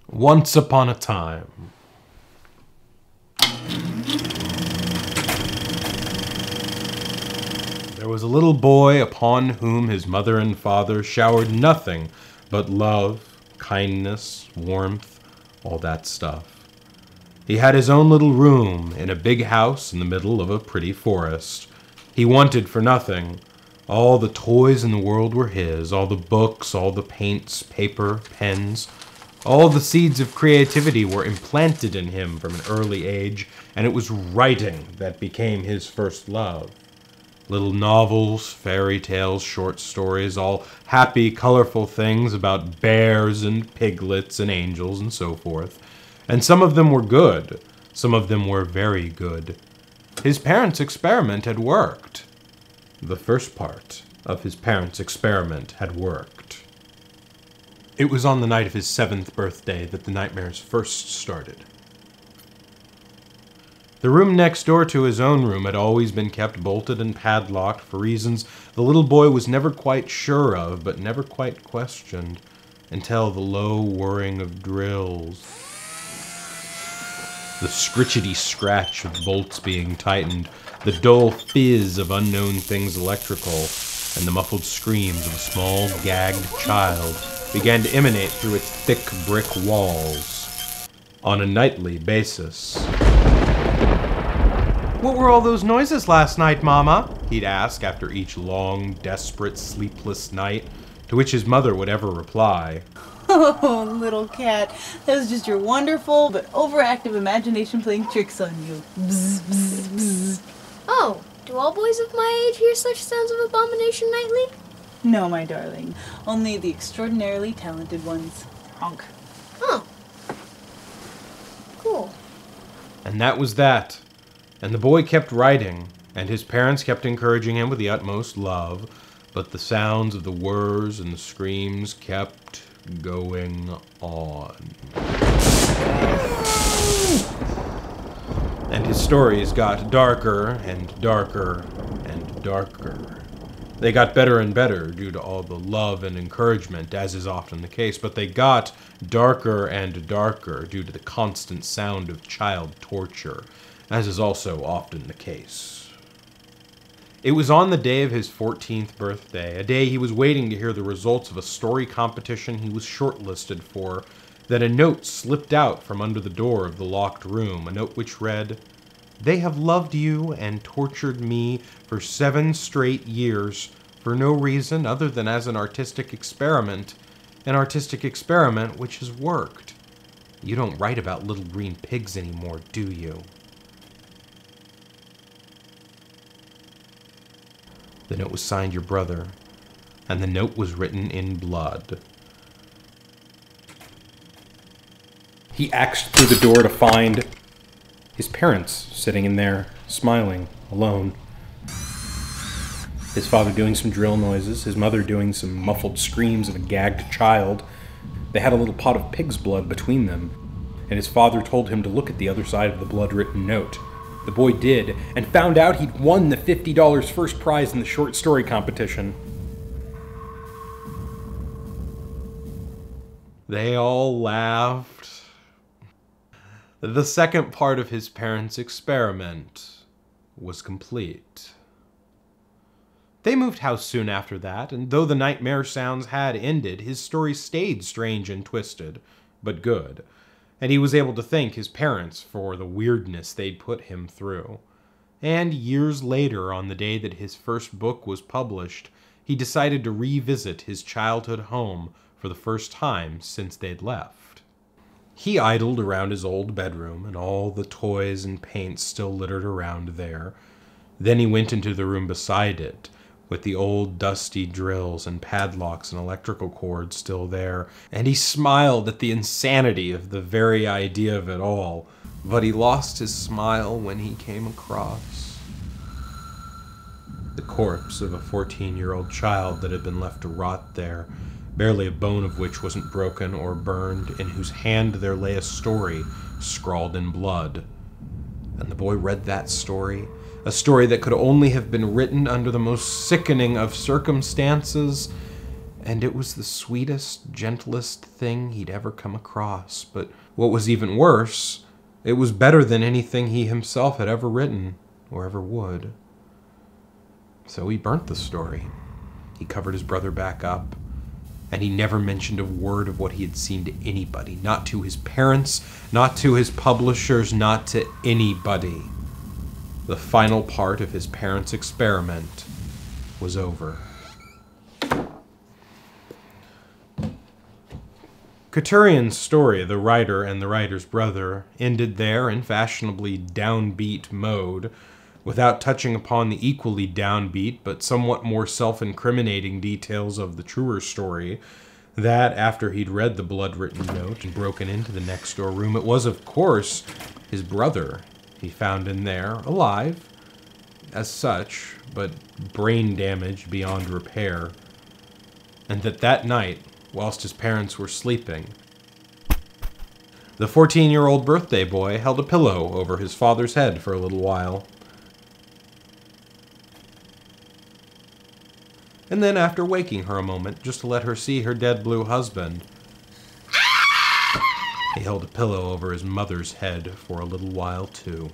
Once upon a time. There was a little boy upon whom his mother and father showered nothing but love, kindness, warmth, all that stuff. He had his own little room in a big house in the middle of a pretty forest. He wanted for nothing. All the toys in the world were his, all the books, all the paints, paper, pens. All the seeds of creativity were implanted in him from an early age, and it was writing that became his first love. Little novels, fairy tales, short stories, all happy, colorful things about bears and piglets and angels and so forth. And some of them were good. Some of them were very good. His parents' experiment had worked. The first part of his parents' experiment had worked. It was on the night of his 7th birthday that the nightmares first started. The room next door to his own room had always been kept bolted and padlocked for reasons the little boy was never quite sure of, but never quite questioned, until the low whirring of drills, the scritchety scratch of bolts being tightened, the dull fizz of unknown things electrical, and the muffled screams of a small, gagged child began to emanate through its thick brick walls on a nightly basis. "What were all those noises last night, Mama?" he'd ask after each long, desperate, sleepless night, to which his mother would ever reply, "Oh, little cat, that was just your wonderful but overactive imagination playing tricks on you. Bzz, bzz, bzz." Oh, do all boys of my age hear such sounds of abomination nightly? No, my darling, only the extraordinarily talented ones. Honk. Oh. Cool. And that was that. And the boy kept writing, and his parents kept encouraging him with the utmost love, but the sounds of the whirs and the screams kept going on. And his stories got darker and darker and darker. They got better and better due to all the love and encouragement, as is often the case, but they got darker and darker due to the constant sound of child torture, as is also often the case. It was on the day of his 14th birthday, a day he was waiting to hear the results of a story competition he was shortlisted for, that a note slipped out from under the door of the locked room, a note which read, "They have loved you and tortured me for 7 straight years, for no reason other than as an artistic experiment which has worked. You don't write about little green pigs anymore, do you?" The note was signed your brother, and the note was written in blood. He axed through the door to find his parents sitting in there, smiling, alone. His father doing some drill noises, his mother doing some muffled screams of a gagged child. They had a little pot of pig's blood between them, and his father told him to look at the other side of the blood-written note. The boy did, and found out he'd won the $50 first prize in the short story competition. They all laughed. The second part of his parents' experiment was complete. They moved house soon after that, and though the nightmare sounds had ended, his story stayed strange and twisted, but good, and he was able to thank his parents for the weirdness they'd put him through. And years later, on the day that his first book was published, he decided to revisit his childhood home for the first time since they'd left. He idled around his old bedroom, and all the toys and paints still littered around there. Then he went into the room beside it, with the old dusty drills and padlocks and electrical cords still there, and he smiled at the insanity of the very idea of it all, but he lost his smile when he came across the corpse of a 14-year-old child that had been left to rot there, barely a bone of which wasn't broken or burned, in whose hand there lay a story scrawled in blood. And the boy read that story, a story that could only have been written under the most sickening of circumstances, And it was the sweetest, gentlest thing he'd ever come across. But what was even worse, it was better than anything he himself had ever written, or ever would. So he burnt the story. He covered his brother back up, and he never mentioned a word of what he had seen to anybody. Not to his parents, not to his publishers, not to anybody. The final part of his parents' experiment was over. Couturien's story, The Writer and the Writer's Brother, ended there in fashionably downbeat mode, without touching upon the equally downbeat but somewhat more self-incriminating details of the truer story, that, after he'd read the blood-written note and broken into the next-door room, it was, of course, his brother he found in there, alive, as such, but brain-damaged beyond repair, and that night, whilst his parents were sleeping, the 14-year-old birthday boy held a pillow over his father's head for a little while. And then, after waking her a moment, just to let her see her dead blue husband, he held a pillow over his mother's head for a little while, too.